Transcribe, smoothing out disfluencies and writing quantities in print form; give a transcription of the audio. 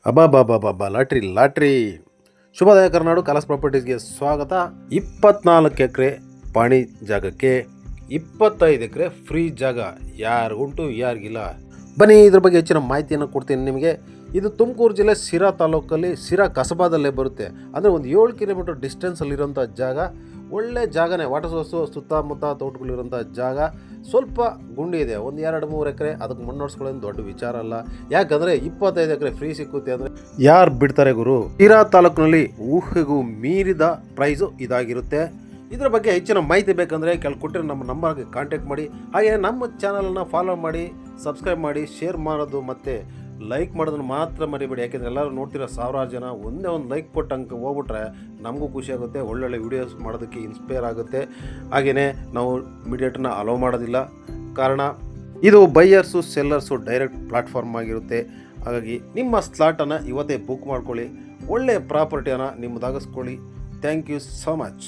ಅಬ್ಬಾ lottery lottery. ಶುಭೋದಯ Karnadu colours ಪ್ರಾಪರ್ಟೀಸ್ಗೆ ಸ್ವಾಗತ. 24 ಎಕರೆ ಪಾಣಿ ಜಾಗಕ್ಕೆ 25 ಎಕರೆ ಫ್ರೀ ಜಾಗ ಯಾರಿಗುಂಟು ಯಾರಿಗಿಲ್ಲ. ಬನ್ನಿ ಇದ್ರ ಬಗ್ಗೆ ಹೆಚ್ಚಿನ ಮಾಹಿತಿಯನ್ನು ಕೊಡ್ತೀನಿ ನಿಮಗೆ. ಇದು ತುಮಕೂರು ಜಿಲ್ಲೆ ಸಿರಾ ತಾಲೂಕಲ್ಲಿ ಸಿರಾ ಕಸಬಾದಲ್ಲೇ ಬರುತ್ತೆ. ಅಂದರೆ ಒಂದು 7 ಕಿಲೋಮೀಟರ್ ಡಿಸ್ಟೆನ್ಸಲ್ಲಿರೋಂಥ ಜಾಗ. ಒಳ್ಳೆ ಜಾಗನೇ, ವಾಟರ್ ಸೋರ್ಸು ಸುತ್ತಮುತ್ತ ತೋಟಗಳಿರೋಂಥ ಜಾಗ. ಸ್ವಲ್ಪ ಗುಂಡಿ ಇದೆ, ಒಂದು 2-3 ಎಕರೆ. ಅದಕ್ಕೆ ಮಣ್ಣು ನೋಡ್ಸ್ಕೊಳ್ಳೋದು ದೊಡ್ಡ ವಿಚಾರ ಅಲ್ಲ. ಯಾಕಂದರೆ 25 ಎಕರೆ ಫ್ರೀ ಸಿಕ್ಕುತ್ತೆ ಅಂದರೆ ಯಾರು ಬಿಡ್ತಾರೆ ಗುರು. ಸಿರಾ ತಾಲೂಕಿನಲ್ಲಿ ಊಹೆಗೂ ಮೀರಿದ ಪ್ರೈಸು ಇದಾಗಿರುತ್ತೆ. ಇದರ ಬಗ್ಗೆ ಹೆಚ್ಚಿನ ಮಾಹಿತಿ ಬೇಕಂದರೆ ಕೊಟ್ಟಿರೋ ನಮ್ಮ ನಂಬರ್ಗೆ ಕಾಂಟ್ಯಾಕ್ಟ್ ಮಾಡಿ. ಹಾಗೆ ನಮ್ಮ ಚಾನಲನ್ನು ಫಾಲೋ ಮಾಡಿ, ಸಬ್ಸ್ಕ್ರೈಬ್ ಮಾಡಿ, ಶೇರ್ ಮಾಡೋದು ಮತ್ತು ಲೈಕ್ ಮಾಡೋದನ್ನು ಮಾತ್ರ ಮರಿಬೇಡಿ. ಯಾಕೆಂದರೆ ಎಲ್ಲರೂ ನೋಡ್ತಿರೋ ಸಾವಿರಾರು ಜನ ಒಂದೇ ಒಂದು ಲೈಕ್ ಕೊಟ್ಟಂಗೆ ಹೋಗ್ಬಿಟ್ರೆ ನಮಗೂ ಖುಷಿ ಆಗುತ್ತೆ. ಒಳ್ಳೊಳ್ಳೆ ವೀಡಿಯೋಸ್ ಮಾಡೋದಕ್ಕೆ ಇನ್ಸ್ಪೈರ್ ಆಗುತ್ತೆ. ಹಾಗೆಯೇ ನಾವು ಮೀಡಿಯೇಟರ್ನ ಅಲೋ ಮಾಡೋದಿಲ್ಲ. ಕಾರಣ ಇದು ಬೈಯರ್ಸು ಸೆಲ್ಲರ್ಸು ಡೈರೆಕ್ಟ್ ಪ್ಲಾಟ್ಫಾರ್ಮ್ ಆಗಿರುತ್ತೆ. ಹಾಗಾಗಿ ನಿಮ್ಮ ಸ್ಲಾಟನ್ನು ಇವತ್ತೇ ಬುಕ್ ಮಾಡ್ಕೊಳ್ಳಿ. ಒಳ್ಳೆಯ ಪ್ರಾಪರ್ಟಿಯನ್ನು ನಿಮ್ಮದಾಗಿಸ್ಕೊಳ್ಳಿ. Thank you so much.